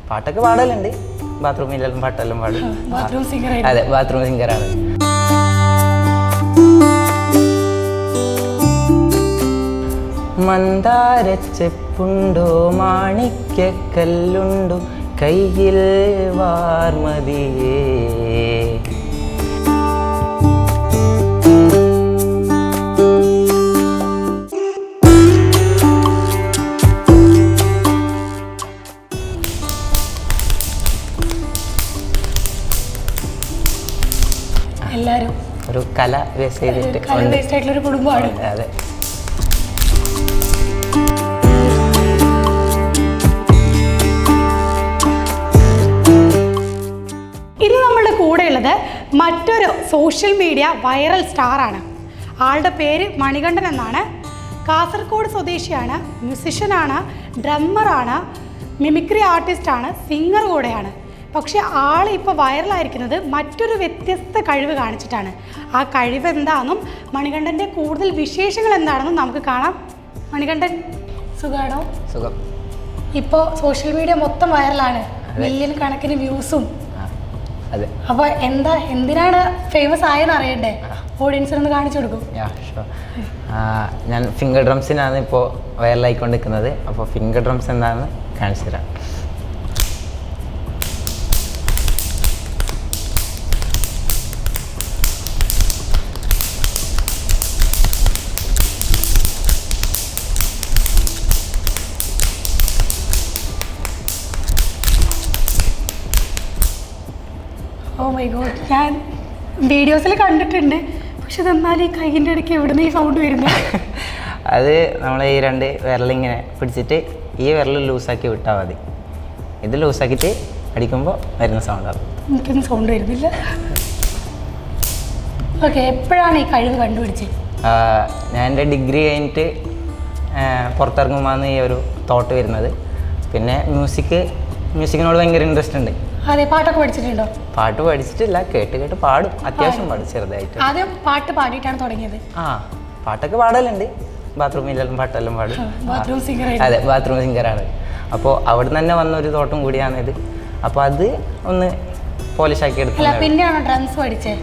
പാട്ടൊക്കെ പാടലുണ്ട്. ബാത്റൂമിലെല്ലാം പാട്ടെല്ലാം പാടും. അതെ, ബാത്റൂം സിംഗറാണ്. മന്ദാരച്ചെപ്പുണ്ടോ മാണിക്യക്കല്ലുണ്ടോ കയ്യിൽ വാർമതിയേ. എല്ലാരും ഒരു കല ബേസ് ചെയ്തിട്ട് ഒരു കുടുംബമാണ്. അതെ. ഇന്ന് നമ്മുടെ കൂടെയുള്ളത് മറ്റൊരു സോഷ്യൽ മീഡിയ വൈറൽ സ്റ്റാറാണ്. ആളുടെ പേര് മണികണ്ഠൻ എന്നാണ്. കാസർഗോഡ് സ്വദേശിയാണ്, മ്യൂസിഷ്യനാണ്, ഡ്രമ്മറാണ്, മിമിക്രി ആർട്ടിസ്റ്റാണ്, സിംഗർ കൂടെയാണ്. പക്ഷേ ആൾ ഇപ്പോൾ വൈറലായിരിക്കുന്നത് മറ്റൊരു വ്യത്യസ്ത കഴിവ് കാണിച്ചിട്ടാണ്. ആ കഴിവ് എന്താണെന്നും മണികണ്ഠൻ്റെ കൂടുതൽ വിശേഷങ്ങൾ എന്താണെന്നും നമുക്ക് കാണാം. മണികണ്ഠൻ, സുഖമാണോ? സുഖം. ഇപ്പോൾ സോഷ്യൽ മീഡിയ മൊത്തം വൈറലാണ്, മില്യൺ കണക്കിന് വ്യൂസും. അതെ. അപ്പോൾ എന്തിനാണ് ഫേമസ് ആയെന്ന് അറിയണ്ടേ? ഓഡിയൻസിനൊന്ന് കാണിച്ചു കൊടുക്കും. ഞാൻ ഫിംഗർ ഡ്രംസിനാണ് ഇപ്പോൾ വൈറലായിക്കൊണ്ടിരിക്കുന്നത്. അപ്പോൾ ഫിംഗർ ഡ്രംസ് എന്താണെന്ന് കാണിച്ചു തരാം. ഓ മൈ ഗോഡ്, ഞാൻ വീഡിയോസിൽ കണ്ടിട്ടുണ്ട്. പക്ഷെ ഇതെന്നാൽ ഈ കൈയിൻ്റെ ഇടയ്ക്ക് എവിടുന്ന് ഈ സൗണ്ട് വരുന്നത്? അത് നമ്മൾ ഈ രണ്ട് വിരലിങ്ങനെ പിടിച്ചിട്ട് ഈ വിരൽ ലൂസാക്കി വിട്ടാൽ മതി. ഇത് ലൂസാക്കിയിട്ട് അടിക്കുമ്പോൾ വരുന്ന സൗണ്ടാണ്. എനിക്കൊന്നും സൗണ്ട് വരുന്നില്ല. ഓക്കെ, എപ്പോഴാണ് ഈ കഴിവ് കണ്ടുപിടിച്ചത്? ഞാൻ എൻ്റെ ഡിഗ്രി കഴിഞ്ഞിട്ട് പുറത്തിറങ്ങുമ്പോഴാണ് ഈ ഒരു തോട്ട് വരുന്നത്. പിന്നെ മ്യൂസിക്കിനോട് ഭയങ്കര ഇൻട്രസ്റ്റ് ഉണ്ട്. അതെ, പാട്ടൊക്കെ പഠിച്ചിട്ടുണ്ടോ? പാട്ട് പഠിച്ചിട്ടില്ല, കേട്ട് പാടും. അത്യാവശ്യം പാടും ചെറുതായിട്ട്. ആദ്യം പാട്ട് പാടിയിട്ടാണ് തുടങ്ങിയത്? പാട്ടൊക്കെ പാടലുണ്ട്. ബാത്റൂമിലെല്ലാം പാട്ടെല്ലാം പാടും. Bathroom singer. അതെ, ബാത്റൂം സിംഗറാണ്. അപ്പോൾ അവിടെ തന്നെ വന്നൊരു തോട്ടം കൂടിയാണിത്. അപ്പോൾ അത് ഒന്ന് പോളിഷാക്കി എടുത്തു. പിന്നെയാണോ ഡ്രംസ് പഠിച്ചത്?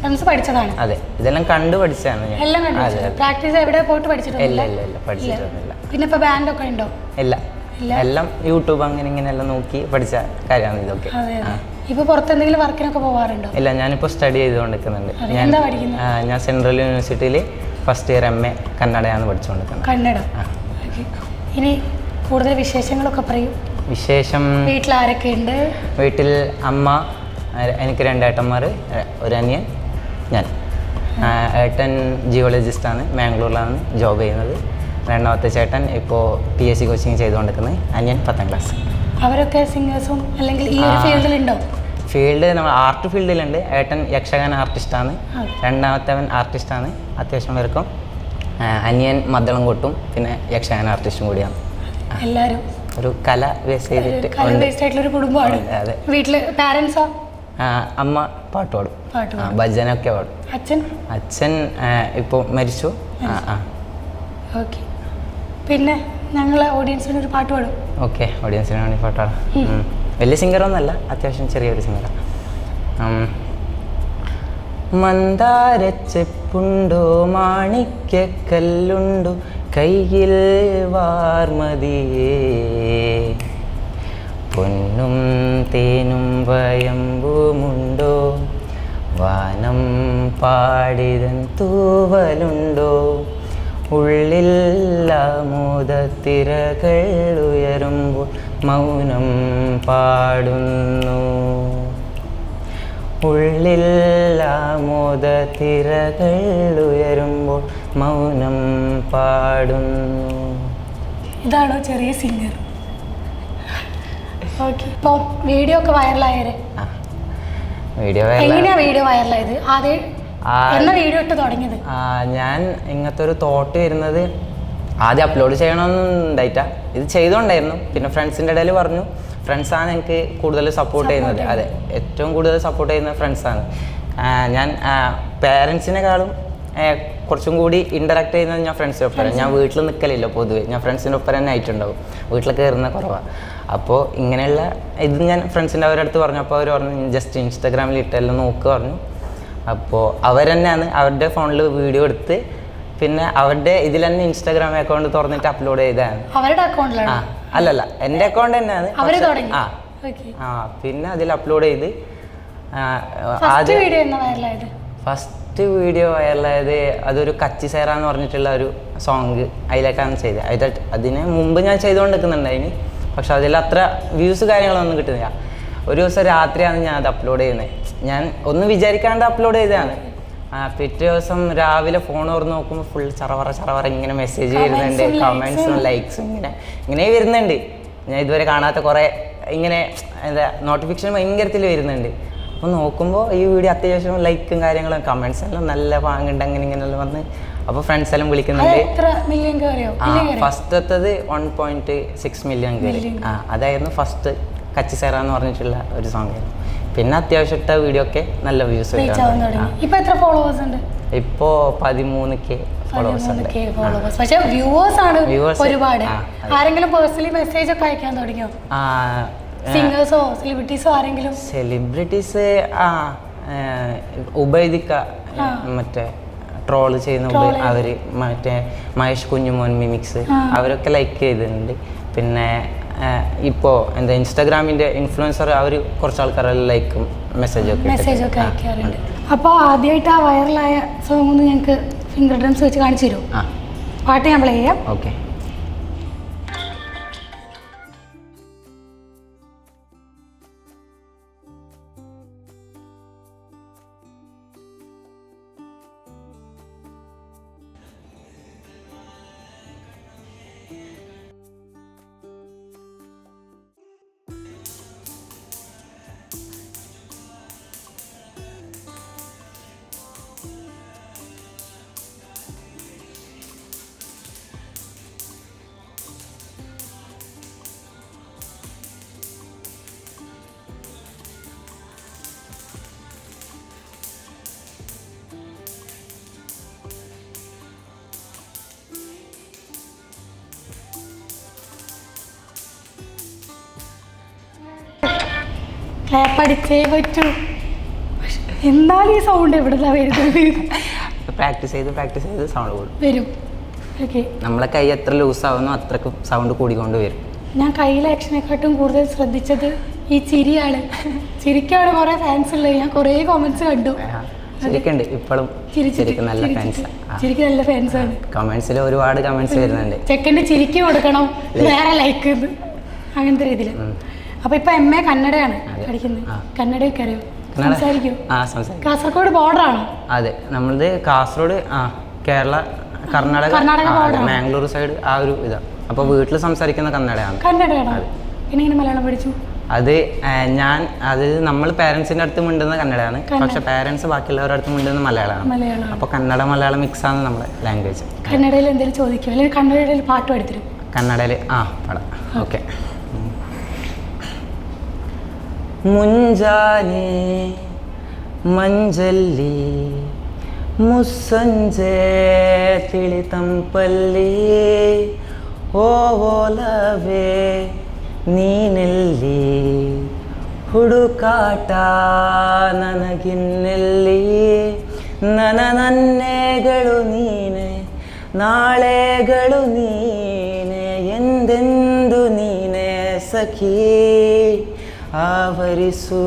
ഡ്രംസ് പഠിച്ചതാണ്. അതെ, ഇതെല്ലാം കണ്ടു പഠിച്ചതാണ് ഞാൻ. എല്ലാം പ്രാക്ടീസ് എവിടെ പോയിട്ട് പഠിച്ചിട്ടില്ല? ഇല്ല, പഠിച്ചിട്ടൊന്നുമില്ല. പിന്നെ ഇപ്പോൾ ബാൻഡൊക്കെ ഉണ്ടോ? ഇല്ല, എല്ലാം യൂട്യൂബ് അങ്ങനെ എല്ലാം നോക്കി പഠിച്ച കാര്യമാണ് ഇതൊക്കെ. ഇപ്പോൾ പുറത്ത് എന്തെങ്കിലും വർക്കിനൊക്കെ പോകാറുണ്ടോ? ഇല്ല, ഞാനിപ്പോൾ സ്റ്റഡി ചെയ്തുകൊണ്ടിരിക്കുന്നുണ്ട്. ഞാൻ സെൻട്രൽ യൂണിവേഴ്സിറ്റിയിൽ ഫസ്റ്റ് ഇയർ MA കന്നഡയാണ് പഠിച്ചുകൊണ്ടിരിക്കുന്നത്. കന്നഡ. ഇനി കൂടുതൽ വിശേഷങ്ങളൊക്കെ പറയൂ. വിശേഷം, വീട്ടിൽ ആരൊക്കെ ഉണ്ട്? വീട്ടിൽ അമ്മ, എനിക്ക് 2 ഏട്ടന്മാർ, ഒരു അനിയൻ, ഞാൻ. ഏട്ടൻ ജിയോളജിസ്റ്റാണ്, മാംഗ്ലൂരിലാണ് ജോബ് ചെയ്യുന്നത്. രണ്ടാമത്തെ ചേട്ടൻ ഇപ്പോൾ PSC കോച്ചിങ് ചെയ്തുകൊണ്ടിരിക്കുന്നത്. അനിയൻ 10ാം ക്ലാസ്. അവരൊക്കെ സിംഗേഴ്സും അല്ലെങ്കിൽ ഈ ഒരു ഫീൽഡിലുണ്ടോ? ഫീൽഡ് നമ്മൾ ആർട്ട് ഫീൽഡിലുണ്ട്. ഏട്ടൻ യക്ഷഗാന ആർട്ടിസ്റ്റാണ്, രണ്ടാമത്തവൻ ആർട്ടിസ്റ്റാണ്. അത്യാവശ്യം പേർക്കും. അനിയൻ മദ്ദളം കൊട്ടും, പിന്നെ യക്ഷഗാന ആർട്ടിസ്റ്റും കൂടിയാണ്. എല്ലാവരും ഒരു കല ബേസ് ചെയ്തിട്ട് ഒരു കുടുംബമാണ്. അതെ. വീട്ടിൽ പാരൻസോ? അമ്മ പാട്ട് പാടും, ഭജനൊക്കെ പാടും. അച്ഛൻ ഇപ്പോൾ മരിച്ചു. ഓക്കെ, പിന്നെ ഞങ്ങൾ ഓഡിയൻസിന് ഒരു പാട്ട് പാടും. ഓക്കെ, ഓഡിയൻസിന് വേണ്ടി പാട്ട് പാടാം. വലിയ സിംഗറൊന്നുമല്ല, അത്യാവശ്യം ചെറിയൊരു സിംഗറാണ്. മന്ദാരച്ചെപ്പുണ്ടോ മാണിക്യക്കല്ലുണ്ടോ കയ്യിൽ വാർമതിയേ. പൊന്നും തേനും വയമ്പുമുണ്ടോ, വാനം പാടിതൻ തൂവലുണ്ടോ, ഉള്ളിൽ ആമോദത്തിരകൾ ഉയരുമ്പോൾ മൗനം പാടുന്നു, ഉള്ളിൽ ആമോദത്തിരകൾ ഉയരുമ്പോൾ മൗനം പാടുന്നു. ഇതാണോ ചെറിയ സിംഗർ? ഓക്കെ, ഇപ്പോൾ വീഡിയോ ഒക്കെ വൈറലായത് എങ്ങനെയാ? വീഡിയോ വൈറലായത് എന്നാ വീഡിയോ ഇട്ട് തുടങ്ങിയത്? ഞാൻ ഇങ്ങനത്തെ ഒരു തോട്ട് വരുന്നത് ആദ്യം അപ്ലോഡ് ചെയ്യണമെന്നും ഉണ്ടായിട്ടാ. ഇത് ചെയ്തുകൊണ്ടായിരുന്നു. പിന്നെ ഫ്രണ്ട്സിൻ്റെ ഇടയിൽ പറഞ്ഞു. ഫ്രണ്ട്സാണ് എനിക്ക് കൂടുതൽ സപ്പോർട്ട് ചെയ്യുന്നത്. അതെ, ഏറ്റവും കൂടുതൽ സപ്പോർട്ട് ചെയ്യുന്നത് ഫ്രണ്ട്സാണ്. ഞാൻ പേരൻസിനെക്കാളും കുറച്ചും കൂടി ഇൻറ്ററാക്ട് ചെയ്യുന്നത് ഞാൻ ഫ്രണ്ട്സിൻ്റെ ഒപ്പം. ഞാൻ വീട്ടിൽ നിൽക്കലില്ല പൊതുവേ. ഞാൻ ഫ്രണ്ട്സിൻ്റെ ഒപ്പം തന്നെ ആയിട്ടുണ്ടാവും. വീട്ടിൽ കയറുന്ന കുറവാണ്. അപ്പോൾ ഇങ്ങനെയുള്ള ഇത് ഞാൻ ഫ്രണ്ട്സിൻ്റെ അവരുടെ അടുത്ത് പറഞ്ഞു. അപ്പോൾ അവർ പറഞ്ഞു ജസ്റ്റ് ഇൻസ്റ്റാഗ്രാമിൽ ഇട്ടെല്ലാം നോക്കുക പറഞ്ഞു. അപ്പോൾ അവർ തന്നെയാണ് അവരുടെ ഫോണിൽ വീഡിയോ എടുത്ത് പിന്നെ അവരുടെ ഇതിൽ തന്നെ ഇൻസ്റ്റാഗ്രാം അക്കൗണ്ട് തുറന്നിട്ട് അപ്ലോഡ് ചെയ്തതാണ്. അവരുടെ അക്കൗണ്ടിലാണ്? അല്ലല്ല, എൻ്റെ അക്കൗണ്ട് തന്നെയാണ്. പിന്നെ അതിൽ അപ്ലോഡ് ചെയ്ത് ഫസ്റ്റ് വീഡിയോ വൈറലായത് അതൊരു കച്ചി സേറ എന്ന് പറഞ്ഞിട്ടുള്ള ഒരു സോങ് അതിലേക്കാണ് ചെയ്തത്. അതിന് മുമ്പ് ഞാൻ ചെയ്തുകൊണ്ടിരിക്കുന്നുണ്ടായിന്, പക്ഷെ അതിൽ അത്ര വ്യൂസ് കാര്യങ്ങളൊന്നും കിട്ടുന്നില്ല. ഒരു ദിവസം രാത്രിയാണ് ഞാൻ അത് അപ്ലോഡ് ചെയ്യുന്നത്. ഞാൻ ഒന്നും വിചാരിക്കാണ്ട് അപ്ലോഡ് ചെയ്തതാണ്. പിറ്റേ ദിവസം രാവിലെ ഫോൺ തുറന്ന് നോക്കുമ്പോൾ ഫുൾ ചറവറ ഇങ്ങനെ മെസ്സേജ് വരുന്നുണ്ട്, കമൻസും ലൈക്സും ഇങ്ങനെ വരുന്നുണ്ട്. ഞാൻ ഇതുവരെ കാണാത്ത കുറേ ഇങ്ങനെ എന്താ നോട്ടിഫിക്കേഷൻ ഭയങ്കരത്തിൽ വരുന്നുണ്ട്. അപ്പോൾ നോക്കുമ്പോൾ ഈ വീഡിയോ അത്യാവശ്യം ലൈക്കും കാര്യങ്ങളും കമൻസ് എല്ലാം നല്ല പാങ്ങുണ്ട്, അങ്ങനെ ഇങ്ങനെയെല്ലാം വന്ന്. അപ്പോൾ ഫ്രണ്ട്സ് എല്ലാം വിളിക്കുന്നുണ്ട്. ഫസ്റ്റത്തത് 1.6 മില്യൺ കയറി. അതായിരുന്നു ഫസ്റ്റ് കച്ചി സേറ എന്ന് പറഞ്ഞിട്ടുള്ള ഒരു സോങ് ആയിരുന്നു. പിന്നെ അത്യാവശ്യം ഇട്ട വീഡിയോ ഒക്കെ നല്ല വ്യൂസ് ഇപ്പോൾ 13K ഫോളോവേഴ്സ് ഉണ്ട്. പക്ഷേ വ്യൂവേഴ്സ് ആണ് ഒരുപാട്. ആരെങ്കിലും പേഴ്സണലി മെസ്സേജ് ഒക്കെ അയക്കാൻ തുടങ്ങിയോ? സിംഗേഴ്സോ സെലിബ്രിറ്റീസോ ആരെങ്കിലും? സെലിബ്രിറ്റീസ് ഉബൈദിക്ക മറ്റേ ട്രോള് ചെയ്യുന്ന അവര് മറ്റേ മഹേഷ് കുഞ്ഞുമോൻ മിമിക്സ് അവരൊക്കെ ലൈക്ക് ചെയ്തിട്ടുണ്ട്. പിന്നെ ഇപ്പോൾ എന്താ ഇൻസ്റ്റാഗ്രാമിൻ്റെ ഇൻഫ്ലുവൻസർ അവർ കുറച്ച് ആൾക്കാരെല്ലാം ലൈക്കും മെസ്സേജൊക്കെ അയക്കാറുണ്ട്. അപ്പോൾ ആദ്യമായിട്ട് ആ വൈറലായ സോങ് ഒന്ന് ഞങ്ങൾക്ക് ഫിംഗർ ഡ്രംസ് വെച്ച് കാണിച്ചു തരുമോ? പാട്ട് ഞാൻ പ്ലേ ചെയ്യാം. ഓക്കെ. പഠിച്ചേ പറ്റൂ. എന്നാലും ഈ സൗണ്ട് എവിടെ വരുന്നത്? പ്രാക്ടീസ് ചെയ്ത് സൗണ്ട് വരും. ഓക്കെ. നമ്മളെ കൈ എത്ര ലൂസ് ആവുന്നു അത്രക്കും സൗണ്ട് കൂടിക്കൊണ്ട് വരും. ഞാൻ കയ്യിലെ ആക്ഷനെക്കാട്ടും കൂടുതൽ ശ്രദ്ധിച്ചത് ഈ ചിരിയാണ്. ചിരിക്കാണ് കുറേ ഫാൻസ് ഉള്ളത്. ഞാൻ കുറേ കോമൻസ് കണ്ടു. ചിരിക്കുന്നുണ്ട് ഇപ്പോഴും. ചിരിക്ക് നല്ല ഫാൻസാണ്. കമന്റ്സിൽ ഒരുപാട് കമന്റ്സ് വരുന്നുണ്ട്. ചെക്കൻ്റെ ചിരിക്ക് കൊടുക്കണം, വേറെ ലൈക്ക് അങ്ങനത്തെ രീതിയിൽ. അപ്പൊ ഇപ്പൊ MA കന്നഡയാണ് പഠിക്കുന്നത്. കന്നഡയൊക്കെ അറിയോ? സംസാരിക്കും? കാസർഗോഡ് ബോർഡർ ആണോ? അതെ, നമ്മളത് കാസർഗോഡ് കേരള കർണാടക മാംഗ്ലൂർ സൈഡ് ആ ഒരു ഇതാ. അപ്പൊ വീട്ടിൽ സംസാരിക്കുന്ന കന്നഡയാണ്. പിന്നെ ഇങ്ങനെ മലയാളം പഠിച്ചു? അത് നമ്മൾ പേരൻസിന്റെ അടുത്ത് മിണ്ടുന്ന കന്നഡയാണ്, പക്ഷെ പേരൻസ് ബാക്കിയുള്ളവരുടെ അടുത്ത് മിണ്ടുന്ന മലയാളമാണ്. അപ്പൊ കന്നഡ മലയാളം മിക്സ് ആണ് നമ്മുടെ ലാംഗ്വേജ്. കന്നഡയിൽ എന്തെങ്കിലും ചോദിക്കും അല്ലെങ്കിൽ കന്നഡയിൽ പാട്ട് പഠിത്തരും? കന്നഡയിൽ പാടാം. ഓക്കെ. ಮುಂಜಾನೆ ಮಂಜಲ್ಲಿ ಮುಸ್ಸಂಜೆ ತಿಳಿತಂಪಲ್ಲಿ ಓಲವೇ ನೀನೆಲ್ಲಿ ಹುಡುಕಾಟ ನನಗಿನ್ನೆಲ್ಲಿ ನನ್ನೆಗಳು ನೀನೆ ನಾಳೆಗಳು ನೀನೆ ಎಂದೆಂದು ನೀನೆ ಸಖಿ ಆವರಿಸು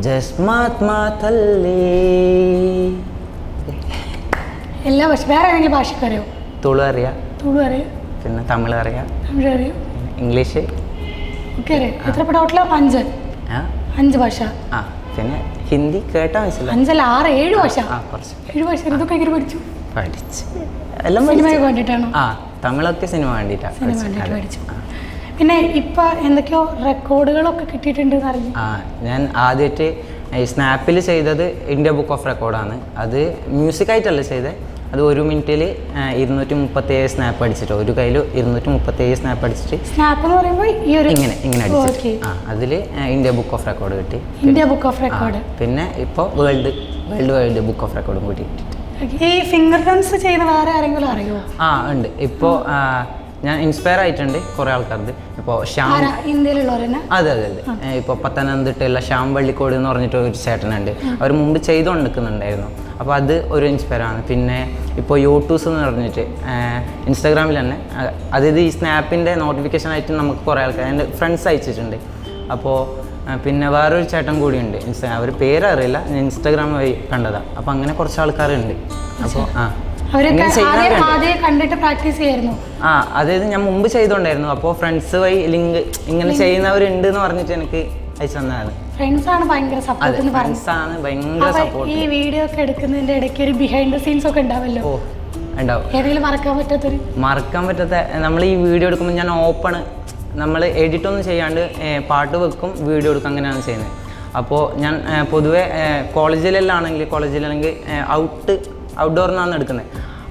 ജസ്മാത്മാതല്ലി. എല്ലാ ഭാഷ വേറെ ഏതെങ്കിലും ഭാഷയൊക്കെ അറിയോ? തുളു അറിയാം. പിന്നെ തമിഴ് അറിയാം. ഇംഗ്ലീഷ് ഒക്കെ അറിയാം. എത്ര ടോട്ടൽ? 5 ഭാഷ. പിന്നെ ഹിന്ദി കേട്ടാ മനസ്സിലായി. 5 6 7 ഭാഷ. 7 ഭാഷ. ഇതൊക്കെ എങ്ങനെ പഠിച്ചു? എല്ലാം സിനിമ കണ്ടിട്ടാണോ? തമിഴൊക്കെ സിനിമ കണ്ടിട്ടാണ് പഠിച്ചു. പിന്നെ ഇപ്പൊ എന്തൊക്കെയോ റെക്കോർഡുകളൊക്കെ കിട്ടിയിട്ടുണ്ട് അറിഞ്ഞു. ഞാൻ ആദ്യമായിട്ട് ഈ സ്നാപ്പിൽ ചെയ്തത് ഇന്ത്യ ബുക്ക് ഓഫ് റെക്കോർഡാണ്. അത് മ്യൂസിക്കായിട്ടല്ല ചെയ്തത്. അത് 1 മിനിറ്റിൽ 237 സ്നാപ്പ് അടിച്ചിട്ട്, ഒരു കയ്യിൽ 237 സ്നാപ്പ് അടിച്ചിട്ട് സ്നാപ്പ് എന്ന് പറയുമ്പോൾ ഇങ്ങനെ അടിച്ചിട്ട് അതിൽ ഇന്ത്യ ബുക്ക് ഓഫ് റെക്കോർഡ് കിട്ടി. India book of record. പിന്നെ ഇപ്പോൾ വേൾഡ് ബുക്ക് ഓഫ് റെക്കോർഡും കൂടി കിട്ടി. ഈ ഫിംഗർ ഡ്രംസ് ചെയ്യുന്ന വേറെ ആരെങ്കിലും അറിയോ? ഉണ്ട്. ഇപ്പോൾ ഞാൻ ഇൻസ്പയർ ആയിട്ടുണ്ട് കുറേ ആൾക്കാർക്ക്. ഇപ്പോൾ ശ്യാം, ഇന്ത്യയിലുള്ളവരെന്നെ. അതെ അതെ അതെ. ഇപ്പോൾ പത്തനംതിട്ടയുള്ള ശ്യാം വള്ളിക്കോട് എന്ന് പറഞ്ഞിട്ട് ഒരു ചേട്ടനുണ്ട്. അവർ മുമ്പ് ചെയ്തുകൊണ്ടിരിക്കുന്നുണ്ടായിരുന്നു. അപ്പോൾ അത് ഒരു ഇൻസ്പയറാണ്. പിന്നെ ഇപ്പോൾ യൂട്യൂബ്സ് എന്ന് പറഞ്ഞിട്ട് ഇൻസ്റ്റാഗ്രാമിൽ തന്നെ, അതായത് ഈ സ്നാപ്പിൻ്റെ നോട്ടിഫിക്കേഷൻ ആയിട്ട് നമുക്ക് കുറേ ആൾക്കാർ എൻ്റെ ഫ്രണ്ട്സ് അയച്ചിട്ടുണ്ട്. അപ്പോൾ പിന്നെ വേറൊരു ചേട്ടൻ കൂടിയുണ്ട് അവർ പേരറിയില്ല, ഞാൻ ഇൻസ്റ്റാഗ്രാം വഴി കണ്ടതാണ്. അപ്പോൾ അങ്ങനെ കുറച്ച് ആൾക്കാരുണ്ട്. അപ്പോൾ കണ്ടിട്ട് പ്രാക്ടീസ് ചെയ്യായിരുന്നു. അതായത് ഞാൻ മുമ്പ് ചെയ്തോണ്ടായിരുന്നു. അപ്പോൾ ഫ്രണ്ട്സ് വഴി ലിങ്ക് ഇങ്ങനെ ചെയ്യുന്നവരുണ്ട് എന്ന് പറഞ്ഞിട്ട് എനിക്ക് അയച്ചു തന്നതാണ്. ഫ്രണ്ട്സാണ് ഭയങ്കര സപ്പോർട്ട്. ഫ്രണ്ട്സാണ് ഭയങ്കര സപ്പോർട്ട്. ഈ വീഡിയോ ഒക്കെ എടുക്കുന്നതിന്റെ ഇടയ്ക്ക് ഒരു ബിഹൈൻഡ് ദ സീൻസ് ഒക്കെ ഉണ്ടാവല്ലോ. ഉണ്ടാവും. ഏതെങ്കിലും മറക്കാൻ പറ്റാത്ത നമ്മൾ ഈ വീഡിയോ എടുക്കുമ്പോൾ ഞാൻ നമ്മൾ എഡിറ്റ് ഒന്നും ചെയ്യാണ്ട് പാട്ട് വെക്കും, വീഡിയോ എടുക്കും, അങ്ങനെയാണ് ചെയ്യുന്നത്. അപ്പോൾ ഞാൻ പൊതുവേ കോളേജിലാണെങ്കിൽ ഔട്ട്ഡോറിനാണ് എടുക്കുന്നത്.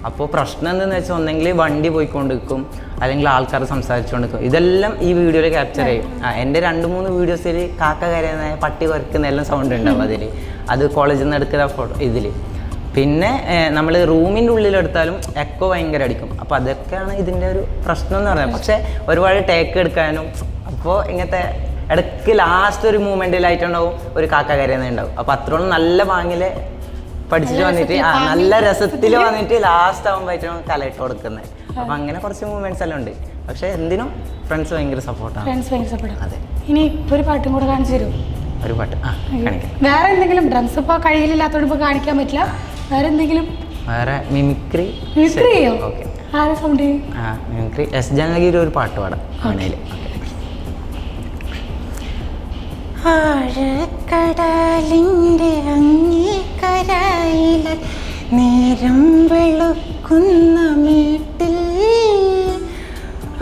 അപ്പോൾ പ്രശ്നം എന്തെന്ന് വെച്ചാൽ ഒന്നെങ്കിൽ വണ്ടി പോയിക്കൊണ്ടിരിക്കും, അല്ലെങ്കിൽ ആൾക്കാർ സംസാരിച്ചുകൊണ്ടിരിക്കും. ഇതെല്ലാം ഈ വീഡിയോയിൽ ക്യാപ്ചർ ചെയ്യും. എൻ്റെ 2-3 വീഡിയോസിൽ കാക്ക കരയുന്ന, പട്ടി വരക്കുന്ന എല്ലാം സൗണ്ട് ഉണ്ടാവും അതിൽ. അത് കോളേജിൽ നിന്ന് എടുക്കുന്ന ഫോട്ടോ ഇതിൽ. പിന്നെ നമ്മൾ റൂമിൻ്റെ ഉള്ളിലെടുത്താലും എക്കോ ഭയങ്കര അടിക്കും. അപ്പോൾ അതൊക്കെയാണ് ഇതിൻ്റെ ഒരു പ്രശ്നം എന്ന് പറയുന്നത്. പക്ഷേ ഒരുപാട് ടേക്ക് എടുക്കാനും, അപ്പോൾ ഇങ്ങനത്തെ ഇടയ്ക്ക് ലാസ്റ്റ് ഒരു മൂമെൻറ്റിലായിട്ടുണ്ടാവും ഒരു കാക്ക കരയുന്നുണ്ടാവും. അപ്പോൾ അത്രയോളം നല്ല ഭാങ്ങിൽ പഠിച്ചിട്ട് വന്നിട്ട് നല്ല രസത്തിൽ വന്നിട്ട് ലാസ്റ്റ് ആകുമ്പോഴായിട്ടാണ് കലയിട്ട് കൊടുക്കുന്നത്. അപ്പം അങ്ങനെ കുറച്ച് മൂവ്മെന്റ്സ് എല്ലാം ഉണ്ട്. പക്ഷെ എന്തിനും ഫ്രണ്ട്സ് ഭയങ്കര സപ്പോർട്ടാണ്. അതെ. ഇനി ഒരു പാട്ടും കൂടെ കാണിച്ചു തരും. ഒരു പാട്ട് കാണിക്കാം. വേറെ എന്തെങ്കിലും ഡ്രംസ് ഇപ്പോൾ കയ്യിലില്ലാത്തോണ്ട് ഇപ്പോൾ കാണിക്കാൻ പറ്റില്ല. വേറെ എന്തെങ്കിലും? വേറെ മിമിക്രി. ഓക്കെ. ആരെ സൗണ്ട്? മിമിക്രി എസ് ജാനകിയുടെ ഒരു പാട്ട് പാടാം. ആഴക്കടലിൻ്റെ അങ്ങേക്കരയിലെ നേരം വെളുക്കുന്ന മേട്ടിൽ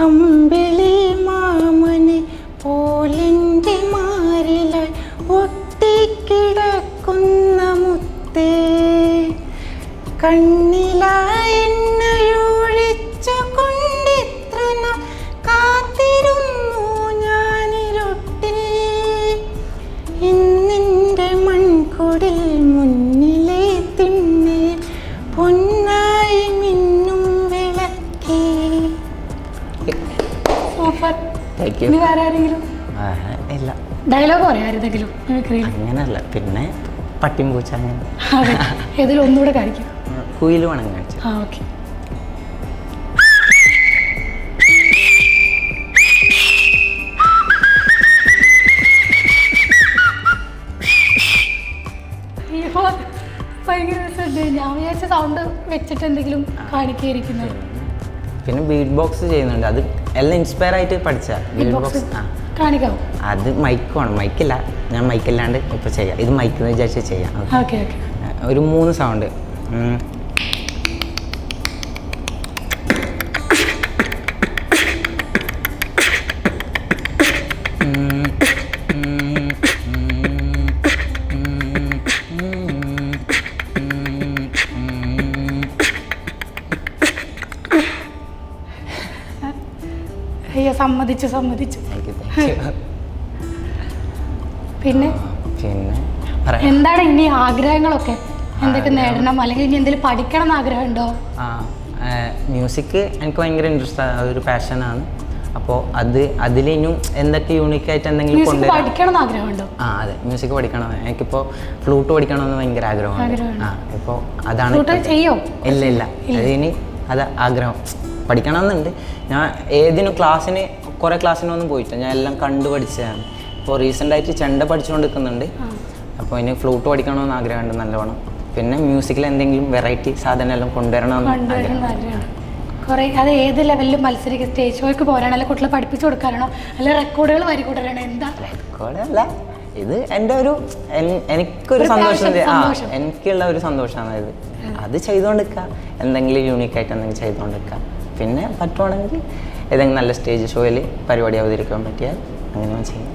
അമ്പിളി മാമനെ പോലെൻ്റെ മാറിലായി ഒട്ടിക്കിടക്കുന്ന മുത്തേ കണ്ണിലായി എണ്ണയൊഴിച്ചു കൊണ്ടിത്ര നാൾ കാത്തിരുന്നു ഞാനിരുട്ടിൽ ഇന്നെൻ്റെ മൺകുടിൽ മുന്നിലെ തിണ്ണയിൽ പൊന്നായി മിന്നും വിളക്കേ. സൂപ്പർ. ഇനി വേറെ ആരെങ്കിലും ഇല്ല ഡയലോഗ് പറയാം ആരെന്തെങ്കിലും? അങ്ങനല്ല, പിന്നെ പട്ടിയും പൂച്ച അങ്ങനെ ഏതെങ്കിലും ഒന്നുകൂടെ കാണിക്കും. കുയിൽ വേണം കാണിച്ചു. ഓക്കെ. ഭയങ്കര രസമുണ്ട്. ഞാൻ വിചാരിച്ച സൗണ്ട് വെച്ചിട്ട് എന്തെങ്കിലും കാണിക്കായിരിക്കുന്നത്. പിന്നെ ബീറ്റ് ബോക്സ് ചെയ്യുന്നുണ്ട്. അത് എല്ലാം ഇൻസ്പയർ ആയിട്ട് പഠിച്ച ബീറ്റ് ബോക്സ്. കാണിക്കാമോ? അത് മൈക്കാണ്. മൈക്കില്ല, ഞാൻ മൈക്കില്ലാണ്ട് ഇപ്പോൾ ചെയ്യാം. ഇത് മൈക്ക് എന്ന് വിചാരിച്ച് ചെയ്യാം. ഒരു 3 സൗണ്ട്. സമ്മതിച്ചു. പിന്നെ എന്താണ് ഇനി ആഗ്രഹങ്ങളൊക്കെ? എന്തൊക്കെ നേടണം, അല്ലെങ്കിൽ ഇനി എന്തെങ്കിലും പഠിക്കണം എന്ന് ആഗ്രഹമുണ്ടോ? മ്യൂസിക് എനിക്ക് ഭയങ്കര ഇൻട്രസ്റ്റ് ആണ്, അതൊരു പാഷനാണ്. അപ്പോൾ അതിലിനും എന്തൊക്കെ യൂണിക്കായിട്ട് എന്തെങ്കിലും പഠിക്കണം എന്ന് ആഗ്രഹമുണ്ടോ? അതെ, മ്യൂസിക് പഠിക്കണം. എനിക്കിപ്പോൾ ഫ്ലൂട്ട് പഠിക്കണമെന്ന് ഭയങ്കര ആഗ്രഹമാണ്. ഇപ്പോൾ അതാണ്. ഇല്ല അതിന് അത് ആഗ്രഹം പഠിക്കണമെന്നുണ്ട്. ഞാൻ കുറേ ക്ലാസ്സിനൊന്നും പോയിട്ടില്ല, ഞാൻ എല്ലാം കണ്ടു പഠിച്ചതാണ്. ഇപ്പോൾ റീസെൻ്റായിട്ട് ചെണ്ട പഠിച്ചുകൊണ്ടിരിക്കുന്നുണ്ട്. അപ്പോൾ ഇനി ഫ്ലൂട്ട് പഠിക്കണമെന്ന് ആഗ്രഹമുണ്ട് നല്ലവണ്ണം. പിന്നെ മ്യൂസിക്കിൽ എന്തെങ്കിലും വെറൈറ്റി സാധനം എല്ലാം കൊണ്ടുവരണമെന്ന് ആഗ്രഹം. കുറേ അത് ഏത് ലെവലിലും മത്സരിക്കുക, സ്റ്റേജ് ഷോയ്ക്ക് പോരാണോ, അല്ലെങ്കിൽ കുട്ടികളെ പഠിപ്പിച്ചു കൊടുക്കാനാണോ, അല്ല റെക്കോർഡുകൾ വരികൂടാനാണോ? എന്താ റെക്കോർഡല്ല, ഇത് എൻ്റെ എനിക്കൊരു സന്തോഷം, എനിക്കുള്ള ഒരു സന്തോഷമാണ് ഇത്. അത് ചെയ്തുകൊണ്ടിരിക്കുക, എന്തെങ്കിലും യൂണീക്കായിട്ട് എന്തെങ്കിലും ചെയ്തുകൊണ്ടിരിക്കുക. പിന്നെ പറ്റുവാണെങ്കിൽ ഏതെങ്കിലും നല്ല സ്റ്റേജ് ഷോയിൽ പരിപാടി അവതരിക്കാൻ പറ്റിയാൽ അങ്ങനെ ചെയ്യും.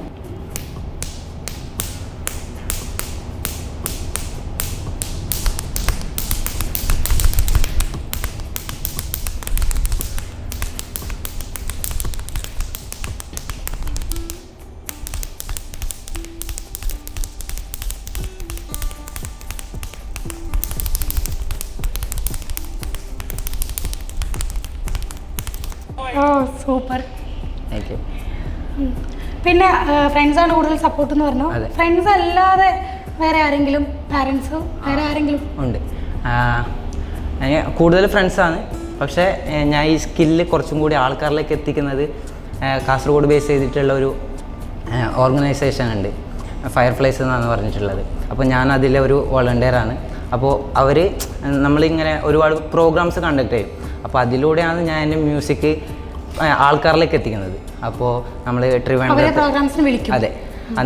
സൂപ്പർ. Thank you. പിന്നെ ഫ്രണ്ട്സാണ് കൂടുതൽ സപ്പോർട്ട് എന്ന് പറഞ്ഞു. അതെ. ഫ്രണ്ട്സ് അല്ലാതെ വേറെ ആരെങ്കിലും, പാരൻസോ വേറെ ആരെങ്കിലും? ഉണ്ട്. കൂടുതൽ ഫ്രണ്ട്സാണ്. പക്ഷേ ഞാൻ ഈ സ്കില്ല് കുറച്ചും കൂടി ആൾക്കാരിലേക്ക് എത്തിക്കുന്നത് കാസർഗോഡ് ബേസ് ചെയ്തിട്ടുള്ള ഒരു ഓർഗനൈസേഷൻ ഉണ്ട്, ഫയർഫ്ലൈസ് എന്നാണ് പറഞ്ഞിട്ടുള്ളത്. അപ്പോൾ ഞാൻ അതിലെ ഒരു വോളണ്ടിയറാണ്. അപ്പോൾ അവർ നമ്മളിങ്ങനെ ഒരുപാട് പ്രോഗ്രാംസ് കണ്ടക്ട് ചെയ്യും. അപ്പോൾ അതിലൂടെയാണ് ഞാൻ എൻ്റെ മ്യൂസിക് ആൾക്കാരിലേക്ക് എത്തിക്കുന്നത്. അപ്പോൾ നമ്മൾ പ്രോഗ്രാംസിന് വിളിക്കും. അതെ,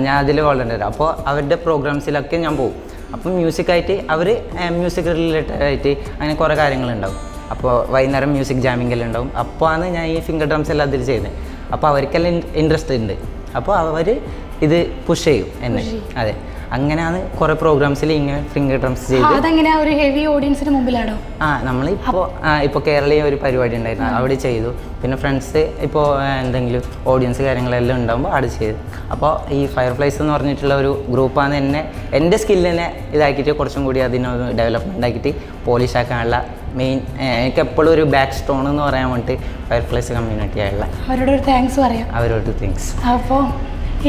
ഞാൻ അതിൽ വോളണ്ടിയർ. അപ്പോൾ അവരുടെ പ്രോഗ്രാംസിലൊക്കെ ഞാൻ പോകും. അപ്പം മ്യൂസിക്കായിട്ട് അവർ മ്യൂസിക് റിലേറ്റഡ് ആയിട്ട് അങ്ങനെ കുറേ കാര്യങ്ങളുണ്ടാവും. അപ്പോൾ വൈകുന്നേരം മ്യൂസിക് ജാമിംഗെല്ലാം ഉണ്ടാവും. അപ്പോൾ ആണ് ഞാൻ ഈ ഫിംഗർ ഡ്രംസ് എല്ലാം അതിൽ ചെയ്യുന്നത്. അപ്പോൾ അവർക്കെല്ലാം ഇൻട്രസ്റ്റ് ഉണ്ട്. അപ്പോൾ അവർ ഇത് പുഷ് ചെയ്യും എന്നെ. അതെ, അങ്ങനെയാണ് കുറേ പ്രോഗ്രാംസിൽ ഇങ്ങനെ ഫിംഗർ ഡ്രംസ് ചെയ്ത്. അതെങ്ങനെയാ, ഒരു ഹെവി ഓഡിയൻസിന് മുമ്പിലാണോ? ഇപ്പോൾ കേരളീയ ഒരു പരിപാടി ഉണ്ടായിരുന്നു, അവിടെ ചെയ്തു. പിന്നെ ഫ്രണ്ട്സ് ഇപ്പോൾ എന്തെങ്കിലും ഓഡിയൻസ് കാര്യങ്ങളെല്ലാം ഉണ്ടാകുമ്പോൾ അവിടെ ചെയ്തു. അപ്പോൾ ഈ ഫയർഫ്ലൈസ് എന്ന് പറഞ്ഞിട്ടുള്ള ഒരു ഗ്രൂപ്പാണ് എൻ്റെ സ്കില്ലിനെ ഇതാക്കിയിട്ട് കുറച്ചും കൂടി അതിനൊരു ഡെവലപ്മെൻ്റ് ആക്കിയിട്ട് പോളിഷ് ആക്കാനുള്ള മെയിൻ. എനിക്ക് എപ്പോഴും ഒരു ബാക്ക് സ്റ്റോൺ എന്ന് പറയാൻ വേണ്ടിയിട്ട് ഫയർഫ്ലൈസ് കമ്മ്യൂണിറ്റി ആയുള്ള അവരോട് ഒരു താങ്ക്സ് പറയാം. അവരോട് താങ്ക്സ്. അപ്പോൾ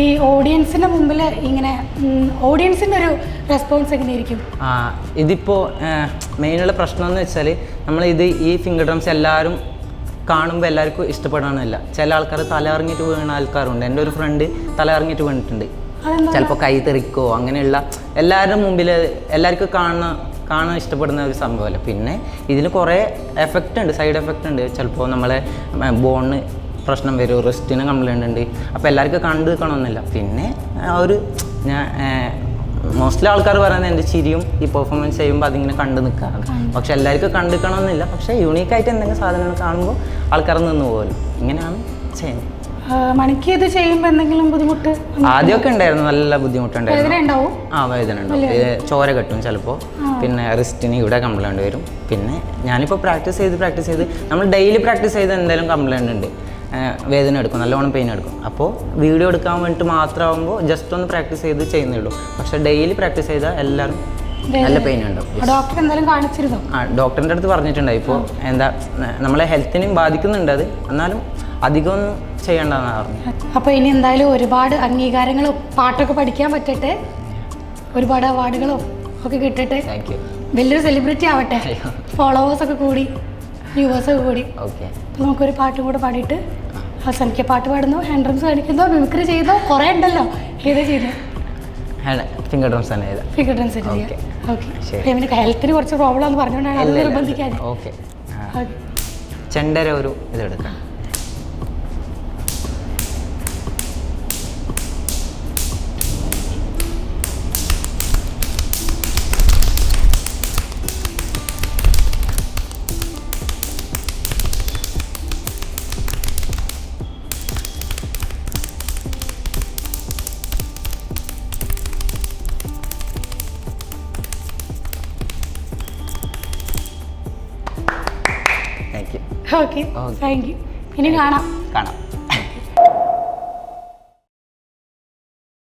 ഈ ഓഡിയൻസിൻ്റെ മുമ്പിൽ ഇങ്ങനെ ഓഡിയൻസിൻ്റെ ഒരു റെസ്പോൺസ് എങ്ങനെയായിരിക്കും? ഇതിപ്പോൾ മെയിനുള്ള പ്രശ്നം എന്ന് വെച്ചാൽ ഈ ഫിംഗർ ഡ്രംസ് എല്ലാവരും കാണുമ്പോൾ എല്ലാവർക്കും ഇഷ്ടപ്പെടാനില്ല. ചില ആൾക്കാർ തലയിറങ്ങിയിട്ട് വീണ ആൾക്കാരുണ്ട്. എൻ്റെ ഒരു ഫ്രണ്ട് തലയിറങ്ങിയിട്ട് വീണിട്ടുണ്ട്. ചിലപ്പോൾ കൈ തെറിക്കോ അങ്ങനെയുള്ള എല്ലാവരുടെ മുമ്പിൽ എല്ലാവർക്കും കാണാൻ ഇഷ്ടപ്പെടുന്ന ഒരു സംഭവമല്ല. പിന്നെ ഇതിന് കുറേ എഫക്റ്റ് ഉണ്ട്, സൈഡ് എഫക്റ്റ് ഉണ്ട്. ചിലപ്പോൾ നമ്മളെ ബോണിന് പ്രശ്നം വരും, റിസ്റ്റിന് കംപ്ലൈൻ്റ് ഉണ്ട്. അപ്പോൾ എല്ലാവർക്കും കണ്ടു നിൽക്കണമെന്നില്ല. പിന്നെ ഞാൻ മോസ്റ്റ്ലി ആൾക്കാർ പറയുന്നത് എൻ്റെ ചിരിയും ഈ പെർഫോമൻസ് ചെയ്യുമ്പോൾ അതിങ്ങനെ കണ്ടു നിൽക്കാറ്. പക്ഷെ എല്ലാവർക്കും കണ്ടു നിൽക്കണമെന്നില്ല. പക്ഷേ യൂണീക്കായിട്ട് എന്തെങ്കിലും സാധനങ്ങൾ കാണുമ്പോൾ ആൾക്കാർ നിന്ന് പോകുമല്ലോ. ഇങ്ങനെയാണ് ചെയ്യുന്നത്. മണിക്ക് ഇത് ചെയ്യുമ്പോൾ എന്തെങ്കിലും ബുദ്ധിമുട്ട്? ആദ്യമൊക്കെ ഉണ്ടായിരുന്നു, നല്ല ബുദ്ധിമുട്ടുണ്ടായിരുന്നു. വേദന ഉണ്ടാവും, ചോര കെട്ടും ചിലപ്പോൾ. പിന്നെ റിസ്റ്റിന് ഇവിടെ കംപ്ലൈൻറ്റ് വരും. പിന്നെ ഞാനിപ്പോൾ പ്രാക്ടീസ് ചെയ്ത് നമ്മൾ ഡെയിലി പ്രാക്ടീസ് ചെയ്ത് എന്തായാലും കംപ്ലൈൻറ്റ് ഉണ്ട്, വേദന എടുക്കും, നല്ലോണം പെയിൻ എടുക്കും. അപ്പോൾ വീഡിയോ എടുക്കാൻ വേണ്ടിയിട്ട് മാത്രമാകുമ്പോൾ ജസ്റ്റ് ഒന്ന് പ്രാക്ടീസ് ചെയ്ത് ചെയ്യുന്നേ ഉള്ളൂ. പക്ഷേ ഡെയിലി പ്രാക്ടീസ് ചെയ്താൽ എല്ലാവരും നല്ല പെയിൻ ഉണ്ടാവും. ഡോക്ടർ എന്തായാലും കാണിച്ചിരുന്നോ? ഡോക്ടറിൻ്റെ അടുത്ത് പറഞ്ഞിട്ടുണ്ടായി. ഇപ്പോൾ നമ്മളെ ഹെൽത്തിനെയും ബാധിക്കുന്നുണ്ട് അത്, എന്നാലും അധികമൊന്നും ചെയ്യേണ്ടതെന്നാണ് പറഞ്ഞത്. അപ്പോൾ ഇനി എന്തായാലും ഒരുപാട് അംഗീകാരങ്ങളും പാട്ടൊക്കെ പഠിക്കാൻ പറ്റട്ടെ, ഒരുപാട് അവാർഡുകളും ഒക്കെ കിട്ടട്ടെ. Thank you. വലിയൊരു സെലിബ്രിറ്റി ആവട്ടെ, ഫോളോവേഴ്സൊക്കെ കൂടി വ്യൂവേഴ്സൊക്കെ കൂടി. ഓക്കെ, നമുക്കൊരു പാട്ടും കൂടെ പാടിയിട്ട് അവസാനിക്കുക. പാട്ട് പാടുന്നു, ഹാൻഡ് ഡ്രംസ് കാണിക്കുന്നോ, മിമിക്രി ചെയ്തോ, കുറേ ഉണ്ടല്ലോ. ഏതാ ചെയ്യുന്നത്? ഫിംഗർ ഡ്രംസ് തന്നെ ചെയ്താൽ. ഫിംഗർ ഡ്രംസ് ചെയ്യാം. ഓക്കെ. എനിക്ക് ഹെൽത്തിന് കുറച്ച് പ്രോബ്ലം എന്ന് പറഞ്ഞുകൊണ്ടാണ് അത് നിർബന്ധിക്കാതെ. ഓക്കെ, ചെണ്ടര ഒരു ഇതെടുക്കാം. Okay, thank you. ഇനി കാണാം.